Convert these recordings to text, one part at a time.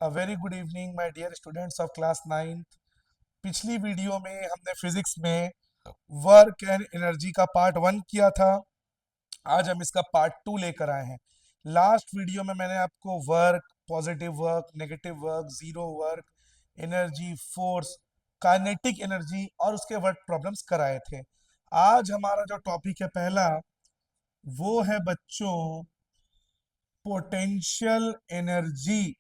A very good evening my dear students of class 9th। पिछली video में हमने physics में वर्क एंड एनर्जी का पार्ट 1 किया था। आज हम इसका पार्ट 2 लेकर आए हैं। लास्ट वीडियो में मैंने आपको work, positive work, negative work, zero work, energy, force, kinetic energy और उसके वर्क प्रॉब्लम्स कराए थे। आज हमारा जो टॉपिक है पहला, वो है बच्चों पोटेंशियल एनर्जी,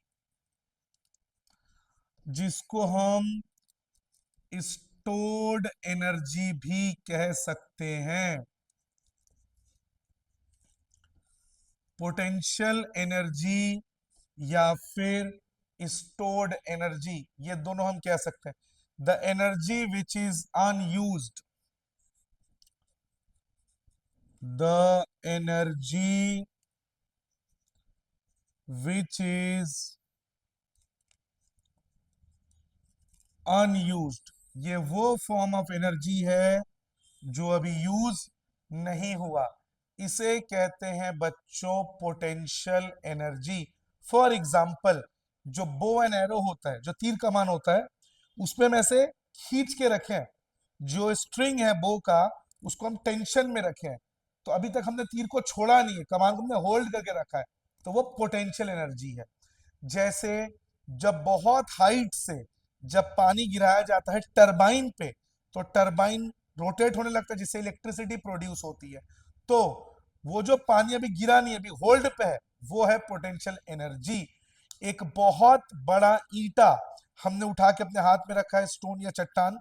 जिसको हम स्टोर्ड एनर्जी भी कह सकते हैं। पोटेंशियल एनर्जी या फिर स्टोर्ड एनर्जी, ये दोनों हम कह सकते हैं। The energy which is unused, the energy which is unused, ये वो फॉर्म ऑफ एनर्जी है जो अभी यूज नहीं हुआ। इसे कहते हैं बच्चों पोटेंशियल एनर्जी। फॉर एग्जाम्पल, जो बो एंड एरो होता है, जो तीर कमान होता है, उसमें हम ऐसे खींच के रखें, जो स्ट्रिंग है बो का, उसको हम टेंशन में रखें, तो अभी तक हमने तीर को छोड़ा नहीं है, कमान को हमने होल्ड करके रखा है, तो वो पोटेंशियल एनर्जी है। जैसे जब बहुत हाइट से जब पानी गिराया जाता है टरबाइन पे, तो टरबाइन रोटेट होने लगता है, जिससे इलेक्ट्रिसिटी प्रोड्यूस होती है। तो वो जो पानी अभी गिरा नहीं है, अभी होल्ड पे है, वो है पोटेंशियल एनर्जी। एक बहुत बड़ा ईंटा हमने उठा के अपने हाथ में रखा है, स्टोन या चट्टान,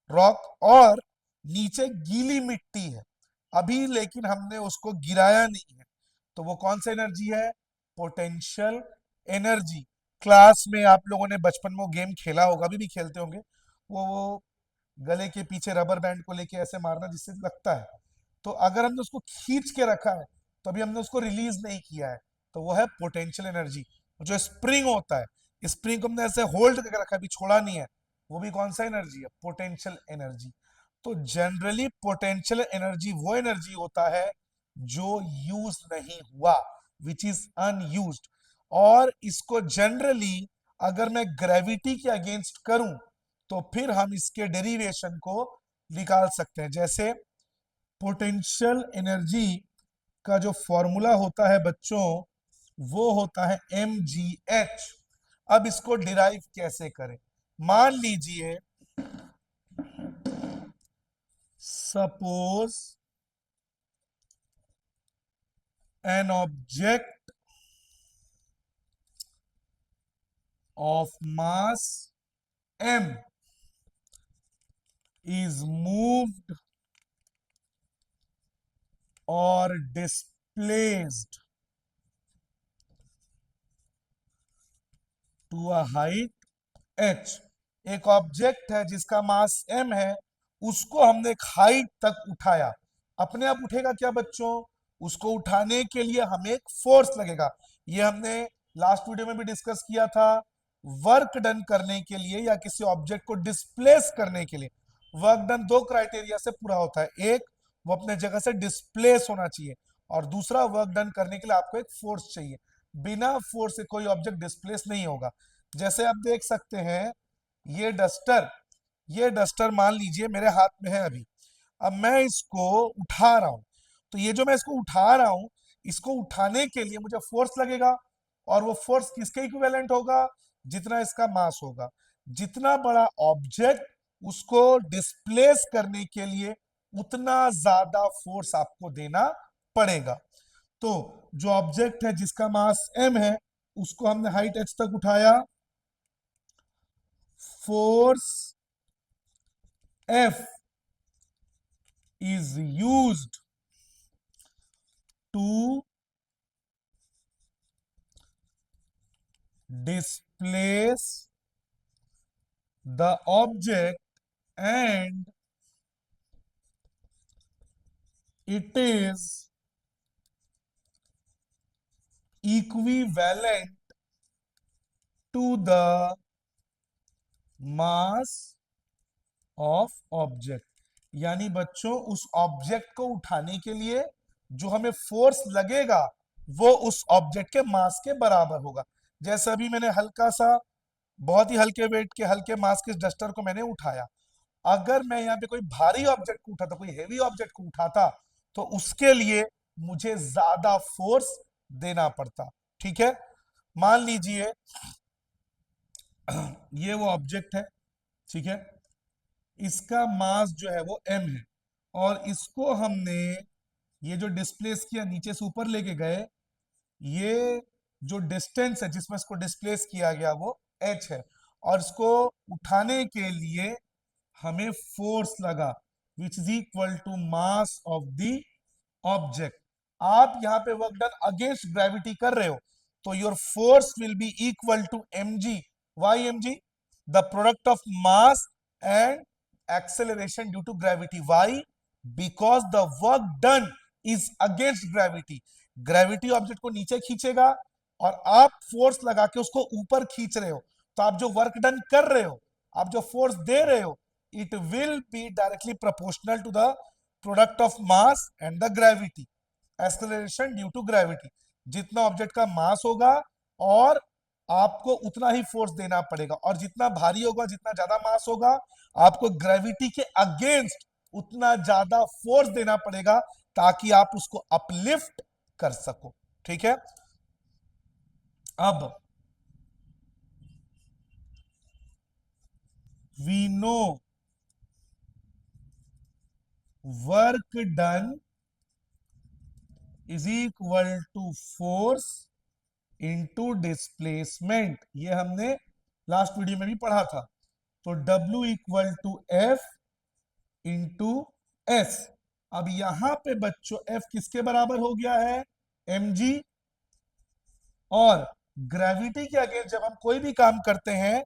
रॉक, और नीचे गीली मिट्टी है अभी, लेकिन हमने उसको गिराया नहीं है, तो वो कौन सा एनर्जी है? Potential energy. क्लास में आप लोगों ने बचपन में वो गेम खेला होगा, अभी भी खेलते होंगे, वो गले के पीछे रबर बैंड को लेके ऐसे मारना, जिससे लगता है। तो अगर हमने उसको खींच के रखा है, तो अभी हमने उसको रिलीज नहीं किया है, तो वो है पोटेंशियल एनर्जी। जो स्प्रिंग होता है, स्प्रिंग को हमने ऐसे होल्ड करके रखा है, अभी छोड़ा नहीं है, वो भी कौन सा एनर्जी है? Potential energy. तो जनरली पोटेंशियल एनर्जी वो एनर्जी होता है जो यूज नहीं हुआ, विच इज अनयूज्ड। और इसको जनरली अगर मैं ग्रेविटी के अगेंस्ट करूं, तो फिर हम इसके डेरिवेशन को निकाल सकते हैं। जैसे पोटेंशियल एनर्जी का जो फॉर्मूला होता है बच्चों, वो होता है mgh। अब इसको डिराइव कैसे करें? मान लीजिए, suppose an object of mass m is moved or displaced to a height h। एक ऑब्जेक्ट है जिसका मास m है, उसको हमने एक हाइट तक उठाया। अपने आप उठेगा क्या बच्चों? उसको उठाने के लिए हमें एक फोर्स लगेगा। ये हमने लास्ट वीडियो में भी डिस्कस किया था। वर्क डन करने के लिए या किसी ऑब्जेक्ट को डिस्प्लेस करने के लिए वर्क डन दो क्राइटेरिया से पूरा होता है। एक, वो अपने जगह से डिस्प्लेस होना चाहिए, और दूसरा, वर्क डन करने के लिए आपको एक फोर्स चाहिए। बिना फोर्स से कोई ऑब्जेक्ट डिस्प्लेस नहीं होगा। जैसे आप देख सकते हैं, ये डस्टर, ये डस्टर मान लीजिए मेरे हाथ में है अभी। अब मैं इसको उठा रहा हूं, तो ये जो मैं इसको उठा रहा हूं, इसको उठाने के लिए मुझे फोर्स लगेगा, और वो फोर्स किसके इक्विवेलेंट होगा? जितना इसका मास होगा। जितना बड़ा ऑब्जेक्ट, उसको डिस्प्लेस करने के लिए उतना ज्यादा फोर्स आपको देना पड़ेगा। तो जो ऑब्जेक्ट है जिसका मास m है, उसको हमने हाइट h तक उठाया, force F is used to displace the object, and it is equivalent to the mass of object। यानी बच्चों, उस ऑब्जेक्ट को उठाने के लिए जो हमें फोर्स लगेगा, वो उस ऑब्जेक्ट के मास के बराबर होगा। जैसे अभी मैंने हल्का सा, बहुत ही हल्के वेट के हल्के मास के डस्टर को मैंने उठाया, अगर मैं यहाँ पे कोई भारी ऑब्जेक्ट को उठाता, कोई हेवी ऑब्जेक्ट को उठाता, तो उसके लिए मुझे ज्यादा फोर्स देना पड़ता। ठीक है, मान लीजिए ये वो ऑब्जेक्ट है, ठीक है, इसका मास जो है वो m है, और इसको हमने ये जो डिस्प्लेस किया नीचे से ऊपर लेके गए, ये जो डिस्टेंस है जिसमें इसको डिस्प्लेस किया गया वो h है, और इसको उठाने के लिए हमें फोर्स लगा which is equal to mass of the object. आप यहां पे वर्क डन अगेंस्ट ग्रेविटी कर रहे हो, तो your force will be equal to mg। Why mg? The product of mass and acceleration due to gravity. Why? Because the work done is against gravity. Gravity object को नीचे खींचेगा और आप force लगा के उसको ऊपर खींच रहे हो, तो आप जो वर्क डन कर रहे हो, आप जो फोर्स दे रहे हो, it will be directly proportional to the product of mass and the gravity, acceleration due to gravity। जितना ऑब्जेक्ट का मास होगा और आपको उतना ही फोर्स देना पड़ेगा, और जितना भारी होगा, जितना ज्यादा मास होगा, आपको ग्रेविटी के अगेंस्ट उतना ज्यादा फोर्स देना पड़ेगा ताकि आप उसको अपलिफ्ट कर सको। ठीक है, अब we know work done is equal to force into displacement. ये हमने लास्ट वीडियो में भी पढ़ा था। तो W equal to F into S। अब यहां पे बच्चों F किसके बराबर हो गया है? mg। और ग्रेविटी के अगेंस्ट जब हम कोई भी काम करते हैं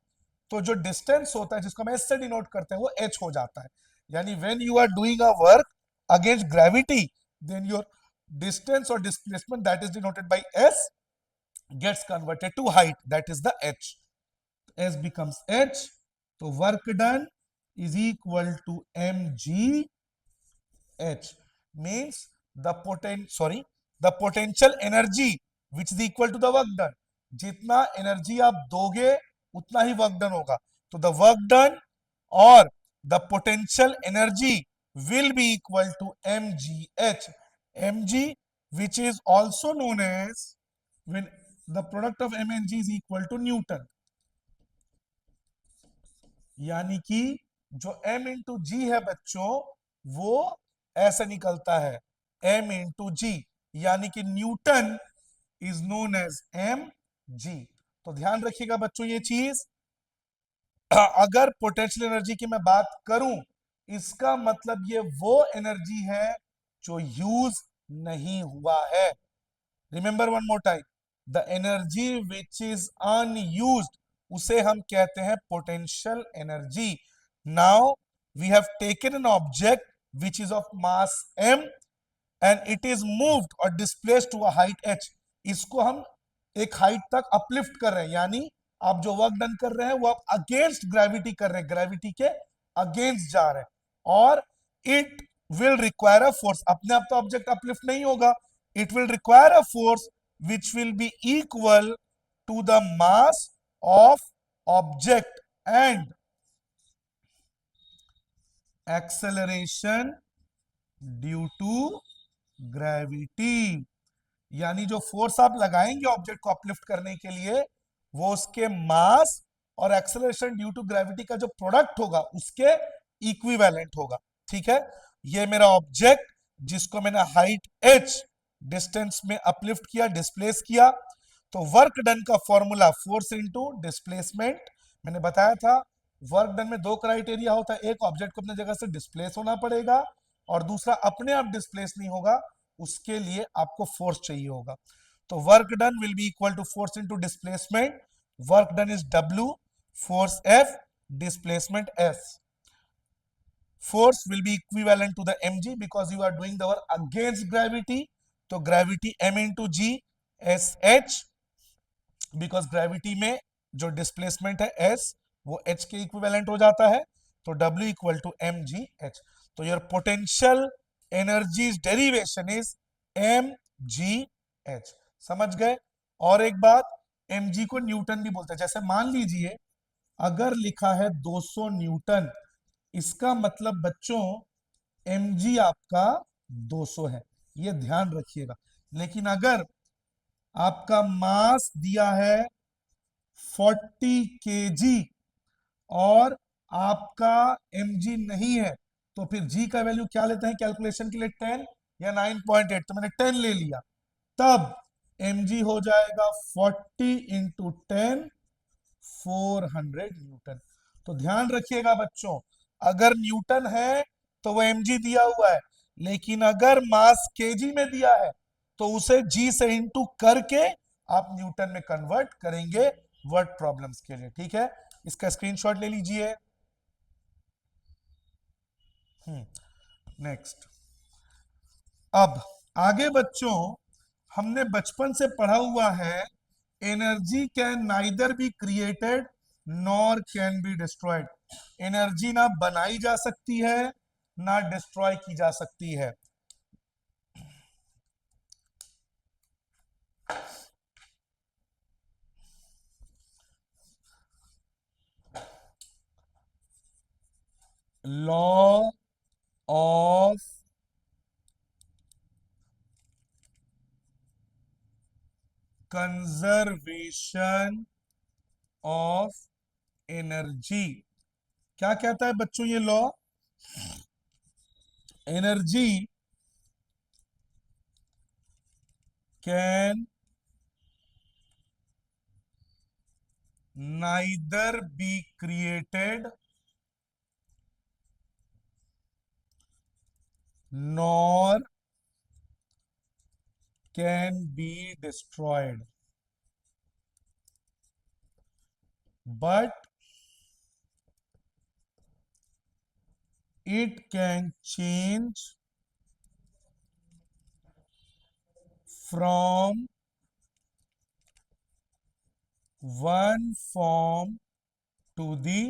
तो जो डिस्टेंस होता है जिसको हम S से डिनोट करते हैं वो h हो जाता है। यानी when you are doing a work against gravity, then your distance और displacement that is denoted by S gets converted to height, that is the h। S becomes h, so work done is equal to mg h, means the potential energy which is equal to the work done। जितना energy आप दोगे उतना ही work done होगा, तो the work done और the potential energy will be equal to mgh। mg which is also known as, when the product of m and g is equal to Newton, यानी कि जो m into जी है बच्चों वो ऐसे निकलता है m इंटू जी, यानी कि Newton is known as m g. तो ध्यान रखिएगा बच्चों ये चीज। अगर पोटेंशियल एनर्जी की मैं बात करूं, इसका मतलब ये वो एनर्जी है जो यूज नहीं हुआ है। Remember one more time, the energy which is unused उसे हम कहते हैं potential energy. Now we have taken an object which is of mass m and it is moved और displaced to a height h। इसको हम एक height तक uplift कर रहे हैं, यानी आप जो वर्क डन कर रहे हैं वो आप अगेंस्ट ग्रेविटी कर रहे हैं, ग्रेविटी के अगेंस्ट जा रहे हैं। और it will require a force, अपने आप तो ऑब्जेक्ट अपलिफ्ट नहीं होगा, it will require a force which will be equal to the mass of object and acceleration due to gravity। यानी जो फोर्स आप लगाएंगे ऑब्जेक्ट को अपलिफ्ट करने के लिए वो उसके मास और एक्सेलरेशन ड्यू टू ग्रेविटी का जो प्रोडक्ट होगा उसके इक्विवेलेंट होगा। ठीक है, ये मेरा ऑब्जेक्ट जिसको मैंने हाइट h डिस्टेंस में अपलिफ्ट किया, डिस्प्लेस किया, तो वर्क डन का फॉर्मूला फोर्स इनटू डिस्प्लेसमेंट। मैंने बताया था वर्क डन में दो क्राइटेरिया होता है, एक ऑब्जेक्ट को अपनी जगह से डिस्प्लेस होना पड़ेगा और दूसरा अपने आप डिस्प्लेस नहीं होगा, उसके लिए आपको फोर्स चाहिए होगा। तो work done will be equal to force into displacement. Work done is W, force F, displacement S। Force will be equivalent to the mg because you are doing the work against gravity, तो gravity m into g s h, because gravity में जो displacement है s वो h के equivalent हो जाता है, तो W equal to mg h। तो your potential energies derivation is mg h। समझ गए? और एक बात, mg को न्यूटन भी बोलते हैं। जैसे मान लीजिए अगर लिखा है 200 न्यूटन, इसका मतलब बच्चों mg आपका 200 है, ये ध्यान रखिएगा। लेकिन अगर आपका मास दिया है 40 केजी और आपका mg नहीं है, तो फिर g का वैल्यू क्या लेते हैं कैलकुलेशन के लिए, 10 या 9.8, तो मैंने 10 ले लिया, तब mg हो जाएगा 40 इंटू 10, 400 न्यूटन। तो ध्यान रखिएगा बच्चों, अगर न्यूटन है तो वो mg दिया हुआ है, लेकिन अगर मास केजी में दिया है तो उसे g से इंटू करके आप न्यूटन में कन्वर्ट करेंगे वर्ड प्रॉब्लम्स के लिए। ठीक है, इसका स्क्रीनशॉट ले लीजिए। नेक्स्ट, अब आगे बच्चों हमने बचपन से पढ़ा हुआ है, energy can neither be created nor can be destroyed. Energy ना बनाई जा सकती है ना डिस्ट्रॉय की जा सकती है। Law of conservation of energy क्या कहता है बच्चों ये law? Energy can neither be created nor can be destroyed, but it can change from one form to the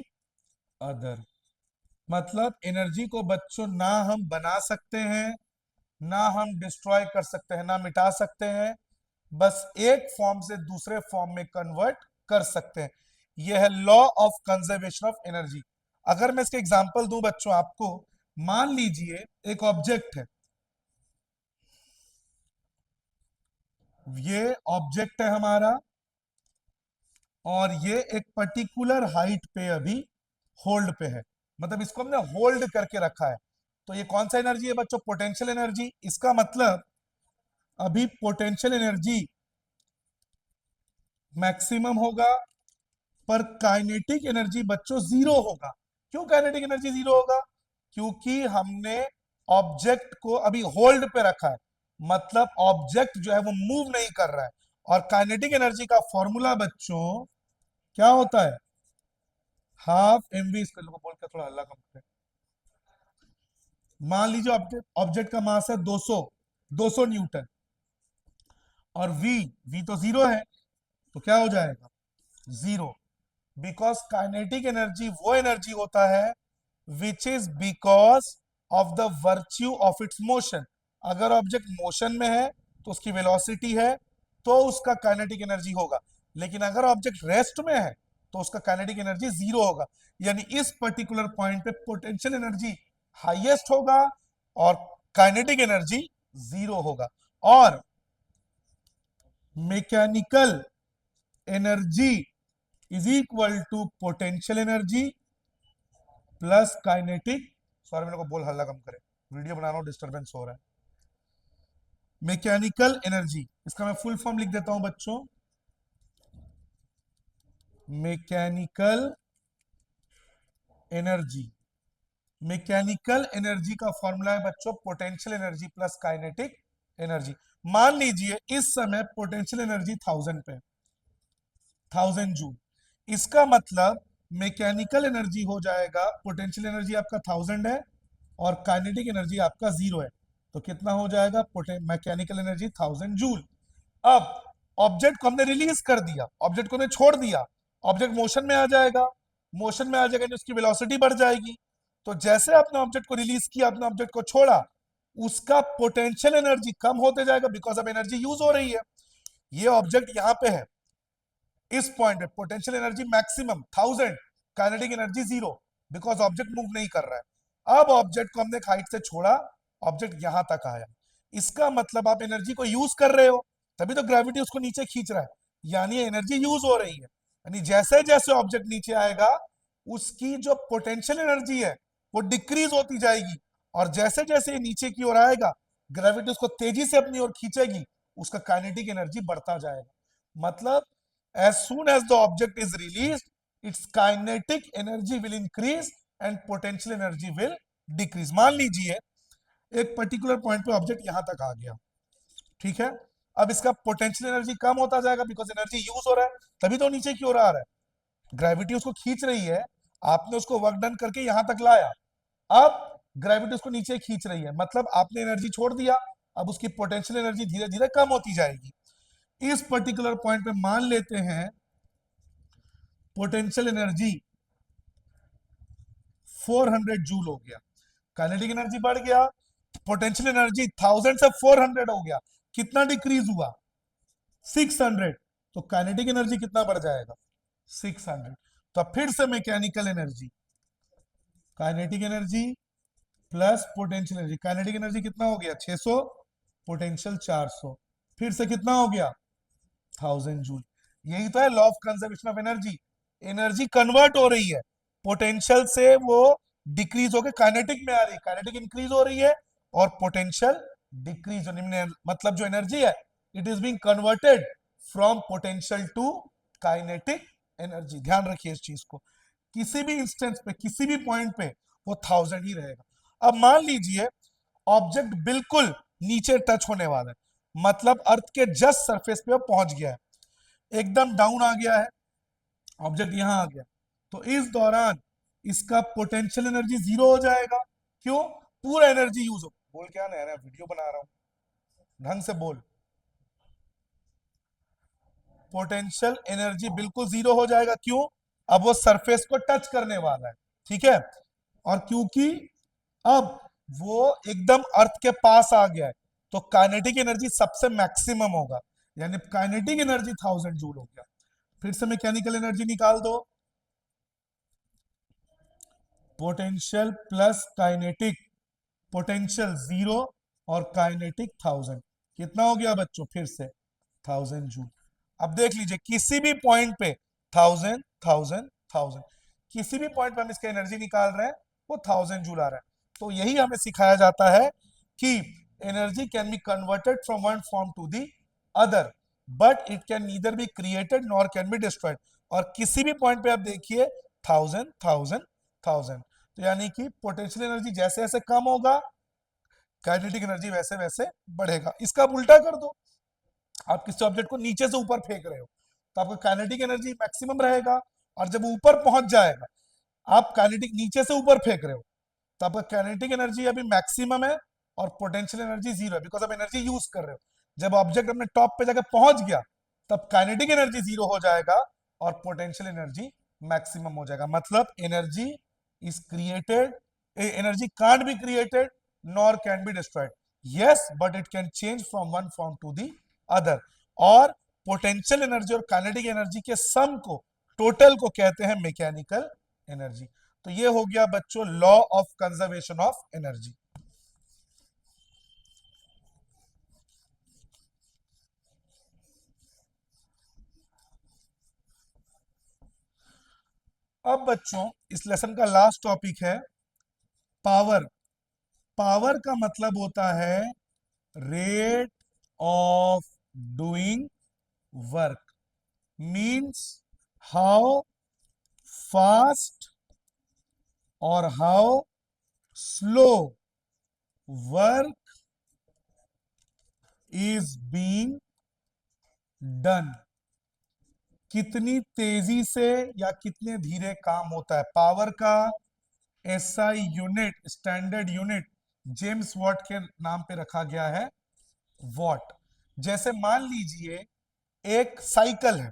other। मतलब एनर्जी को बच्चों ना हम बना सकते हैं, ना हम डिस्ट्रॉय कर सकते हैं, ना मिटा सकते हैं, बस एक फॉर्म से दूसरे फॉर्म में कन्वर्ट कर सकते हैं। यह है law of conservation of energy. अगर मैं इसके एग्जांपल दूं बच्चों आपको, मान लीजिए एक ऑब्जेक्ट है, ये ऑब्जेक्ट है हमारा और ये एक पर्टिकुलर हाइट पे अभी होल्ड पे है, मतलब इसको हमने होल्ड करके रखा है। तो ये कौन सा एनर्जी है बच्चों? Potential energy. इसका मतलब अभी पोटेंशियल एनर्जी मैक्सिमम होगा, पर काइनेटिक एनर्जी बच्चों जीरो होगा। क्यों काइनेटिक एनर्जी जीरो होगा? क्योंकि हमने ऑब्जेक्ट को अभी होल्ड पे रखा है, मतलब ऑब्जेक्ट जो है वो मूव नहीं कर रहा है। और काइनेटिक एनर्जी का फॉर्मूला बच्चों क्या होता है? Half m v square. बोल के थोड़ा हल्ला कम करें। मान लीजिए ऑब्जेक्ट ऑब्जेक्ट का मास है 200 न्यूटन, और वी तो जीरो है, तो क्या हो जाएगा? जीरो। बिकॉज काइनेटिक एनर्जी वो एनर्जी होता है which is because of the virtue of its motion. अगर ऑब्जेक्ट मोशन में है तो उसकी वेलोसिटी है, तो उसका काइनेटिक एनर्जी होगा। लेकिन अगर ऑब्जेक्ट रेस्ट में है तो उसका काइनेटिक एनर्जी जीरो होगा। यानी इस पर्टिकुलर पॉइंट पे पोटेंशियल एनर्जी हाईएस्ट होगा और काइनेटिक एनर्जी जीरो होगा। और mechanical energy is equal to potential energy plus kinetic. Sorry मेरे को बोल हल्ला कम करे, वीडियो बना रहा हूं, डिस्टरबेंस हो रहा है। मैकेनिकल एनर्जी, इसका मैं फुल फॉर्म लिख देता हूं बच्चों, मैकेनिकल एनर्जी। मैकेनिकल एनर्जी का फॉर्मूला है बच्चों potential energy plus kinetic energy. मान लीजिए इस समय पोटेंशियल एनर्जी 1000 पे, 1000 जूल। इसका मतलब मैकेनिकल एनर्जी हो जाएगा, पोटेंशियल एनर्जी आपका 1000 है और काइनेटिक एनर्जी आपका 0 है, तो कितना हो जाएगा? Mechanical energy 1000 joule. अब ऑब्जेक्ट को हमने रिलीज कर दिया, ऑब्जेक्ट को हमने छोड़ दिया, ऑब्जेक्ट मोशन में आ जाएगा। मोशन में आ जाएगा तो उसकी वेलोसिटी बढ़ जाएगी। तो जैसे आपने ऑब्जेक्ट को रिलीज किया, आपने ऑब्जेक्ट को छोड़ा, उसका पोटेंशियल एनर्जी कम होते जाएगा बिकॉज अब एनर्जी यूज हो रही है। ये ऑब्जेक्ट यहां पे है, इस पॉइंट पे potential energy maximum 1000, kinetic energy 0, because object move नहीं कर रहा है। अब ऑब्जेक्ट को हमने एक हाइट से छोड़ा, ऑब्जेक्ट यहां तक आया, इसका मतलब आप एनर्जी को यूज कर रहे हो, तभी तो ग्रेविटी उसको नीचे खींच रहा है, यानी एनर्जी यूज हो रही है। यानी जैसे जैसे ऑब्जेक्ट नीचे आएगा उसकी जो पोटेंशियल एनर्जी है वो डिक्रीज होती जाएगी, और जैसे जैसे ये नीचे की ओर आएगा ग्रेविटी उसको तेजी से अपनी ओर खींचेगी, उसका काइनेटिक एनर्जी बढ़ता जाएगा। मतलब as soon as the object is released, its kinetic energy will increase and potential energy will decrease। मान लीजिए एक पर्टिकुलर पॉइंट पे ऑब्जेक्ट यहां तक आ गया, ठीक है, अब इसका पोटेंशियल एनर्जी कम होता जाएगा बिकॉज एनर्जी यूज हो रहा है, तभी तो नीचे की ओर आ रहा है, ग्रेविटी उसको खींच रही है, आपने उसको वर्क डन करके यहां तक लाया, अब ग्रेविटी उसको नीचे खींच रही है, मतलब आपने एनर्जी छोड़ दिया, अब उसकी पोटेंशियल एनर्जी धीरे धीरे कम होती जाएगी। इस पर्टिकुलर पॉइंट पे मान लेते हैं पोटेंशियल एनर्जी 400 जूल हो गया, काइनेटिक एनर्जी बढ़ गया, पोटेंशियल एनर्जी 1000 से 400 हो गया, कितना डिक्रीज हुआ 600, तो काइनेटिक एनर्जी कितना बढ़ जाएगा 600। तो अब फिर से mechanical energy, kinetic energy plus potential energy, kinetic energy कितना हो गया 600, पोटेंशियल 400, फिर से कितना हो गया 1000 जूल। यही तो है law of conservation of energy, energy convert हो रही है, पोटेंशियल से वो डिक्रीज होकर काइनेटिक में आ रही है, काइनेटिक इंक्रीज हो रही है और पोटेंशियल डिक्रीज होने, मतलब जो एनर्जी है it is being converted from potential to kinetic energy. ध्यान रखिए इस चीज को, किसी भी इंस्टेंस पे किसी भी पॉइंट पे वो 1000 ही रहेगा। अब मान लीजिए ऑब्जेक्ट बिल्कुल नीचे टच होने वाला है, मतलब अर्थ के जस्ट सरफेस पे वो पहुंच गया है, एकदम डाउन आ गया है, ऑब्जेक्ट यहां आ गया, तो इस दौरान इसका पोटेंशियल एनर्जी 0 हो जाएगा। क्यों? पूरा एनर्जी यूज हो, बोल क्या नया वीडियो बना रहा हूं, ढंग से बोल, पोटेंशियल एनर्जी बिल्कुल 0 हो जाएगा। क्यों? अब वो सरफेस को टच करने वाला है, ठीक है, और क्योंकि अब वो एकदम अर्थ के पास आ गया है तो काइनेटिक एनर्जी सबसे मैक्सिमम होगा, यानी काइनेटिक एनर्जी 1000 जूल हो गया। फिर से मैकेनिकल एनर्जी निकाल दो, पोटेंशियल प्लस काइनेटिक, पोटेंशियल 0 और काइनेटिक 1000, कितना हो गया बच्चों फिर से 1000 जूल। अब देख लीजिए किसी भी पॉइंट पे 1000 1000 1000, किसी भी पॉइंट पे हम इसका एनर्जी निकाल रहे हैं वो 1000 जूल आ रहा है। तो यही हमें सिखाया जाता है कि energy can be converted from one form to the other, but it can neither be created nor can be destroyed. और किसी भी पॉइंट पे आप देखिए 1000 1000 1000, तो यानी कि पोटेंशियल एनर्जी जैसे जैसे कम होगा काइनेटिक एनर्जी वैसे वैसे बढ़ेगा। इसका आप उल्टा कर दो, आप किसी ऑब्जेक्ट को नीचे से ऊपर फेंक रहे हो तो आपका काइनेटिक एनर्जी मैक्सिमम रहेगा, और जब ऊपर पहुंच जाएगा, आप काइनेटिक नीचे से ऊपर फेंक रहे हो तो आपका काइनेटिक एनर्जी अभी मैक्सिमम है और पोटेंशियल एनर्जी 0 है, बिकॉज आप एनर्जी यूज कर रहे हो। जब ऑब्जेक्ट अपने टॉप पे जाकर पहुंच गया तब काइनेटिक एनर्जी 0 हो जाएगा और पोटेंशियल एनर्जी मैक्सिमम हो जाएगा। मतलब energy is created, energy can't be created nor can be destroyed, yes but it can change from one form to the other. और पोटेंशियल एनर्जी और काइनेटिक एनर्जी के sum को, टोटल को कहते हैं मैकेनिकल एनर्जी। तो ये हो गया बच्चों law of conservation of energy. अब बच्चों इस लेसन का लास्ट टॉपिक है पावर। पावर का मतलब होता है rate of doing work, means how fast और how slow work is being done, कितनी तेजी से या कितने धीरे काम होता है। पावर का SI unit, standard unit James Watt के नाम पे रखा गया है, वॉट। जैसे मान लीजिए एक साइकिल है,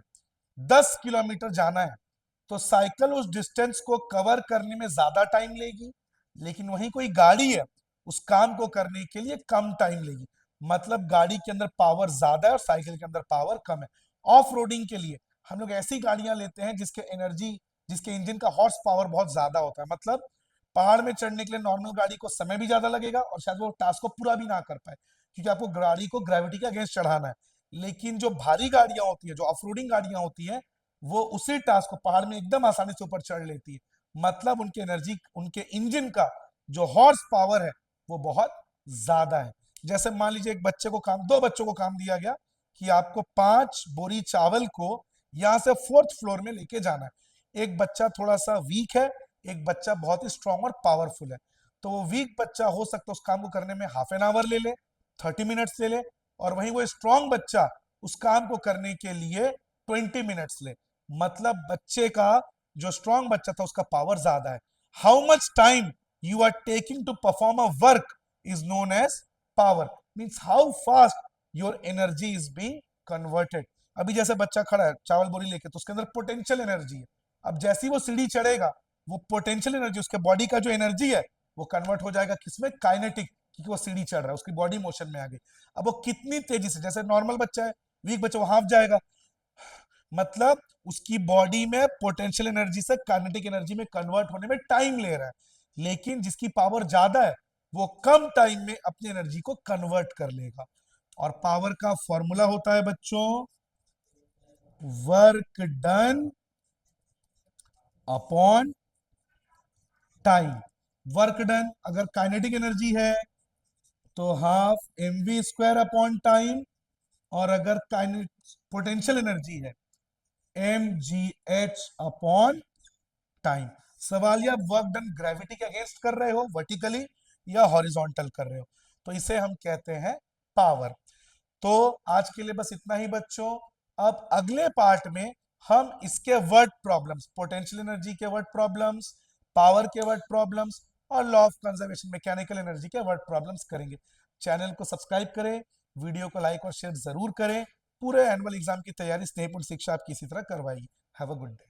10 किलोमीटर जाना है, तो साइकिल उस डिस्टेंस को कवर करने में ज्यादा टाइम लेगी, लेकिन वहीं कोई गाड़ी है उस काम को करने के लिए कम टाइम लेगी। मतलब गाड़ी के अंदर पावर ज्यादा है और साइकिल के अंदर पावर कम है। ऑफ रोडिंग के लिए हम लोग ऐसी गाड़ियां लेते हैं जिसके इंजन का हॉर्स पावर बहुत ज्यादा होता है। मतलब पहाड़ में चढ़ने के लिए नॉर्मल गाड़ी को समय भी ज्यादा लगेगा और शायद वो टास्क को पूरा भी ना कर पाए, क्योंकि आपको गाड़ी को ग्रेविटी के अगेंस्ट चढ़ाना है। लेकिन जो भारी गाड़ियां होती है, जो ऑफरोडिंग गाड़ियां होती है, वो उसी टास्क को पहाड़ में एकदम आसानी से ऊपर चढ़ लेती है। मतलब उनके इंजन का जो हॉर्स पावर है वो बहुत ज्यादा है। जैसे मान लीजिए दो बच्चों को काम दिया गया कि आपको 5 बोरी चावल को यहाँ से 4th फ्लोर में लेके जाना है। एक बच्चा थोड़ा सा वीक है, एक बच्चा बहुत ही स्ट्रांग और पावरफुल है। तो वो वीक बच्चा हो सकता है उस काम को करने में हाफ एन आवर ले ले, 30 मिनट्स ले ले, और वहीं वो स्ट्रांग बच्चा उस काम को करने के लिए 20 मिनट्स ले। मतलब बच्चे का, जो स्ट्रांग बच्चा था, उसका पावर ज्यादा है। How much time you are taking to perform a work is known as power. Means how fast your energy is being converted. अभी जैसे बच्चा खड़ा है चावल बोरी लेके, तो उसके अंदर पोटेंशियल एनर्जी है। अब जैसे ही वो सीढ़ी चढ़ेगा, वो पोटेंशियल एनर्जी, उसके बॉडी का जो एनर्जी है, वो कन्वर्ट हो जाएगा किसमें? काइनेटिक, क्योंकि वो सीढ़ी चढ़ रहा है, उसकी बॉडी मोशन में आ गई। अब वो कितनी तेजी से, जैसे नॉर्मल बच्चा है, वीक बच्चा, वो हाफ जाएगा। मतलब उसकी बॉडी में पोटेंशियल एनर्जी से काइनेटिक एनर्जी में कन्वर्ट होने में टाइम ले रहा है। लेकिन जिसकी पावर ज्यादा है, वो कम टाइम में अपनी एनर्जी को कन्वर्ट कर लेगा। और पावर का फॉर्मूला होता है बच्चों, work done upon time. Work done अगर काइनेटिक एनर्जी है तो हाफ mv² अपॉन टाइम, और अगर पोटेंशियल एनर्जी है mgh अपॉन टाइम। सवाल यह, वर्क डन ग्रेविटी के अगेंस्ट कर रहे हो वर्टिकली या हॉरिजॉन्टल कर रहे हो, तो इसे हम कहते हैं पावर। तो आज के लिए बस इतना ही बच्चों। अब अगले पार्ट में हम इसके वर्ड प्रॉब्लम्स, पोटेंशियल एनर्जी के वर्ड प्रॉब्लम्स, पावर के वर्ड प्रॉब्लम्स और law of conservation mechanical energy के वर्ड प्रॉब्लम्स करेंगे। चैनल को सब्सक्राइब करें, वीडियो को लाइक और शेयर जरूर करें। पूरे एनुअल एग्जाम की तैयारी स्नेहपूर्ण शिक्षा आपकी इसी तरह करवाएगी। Have a good day.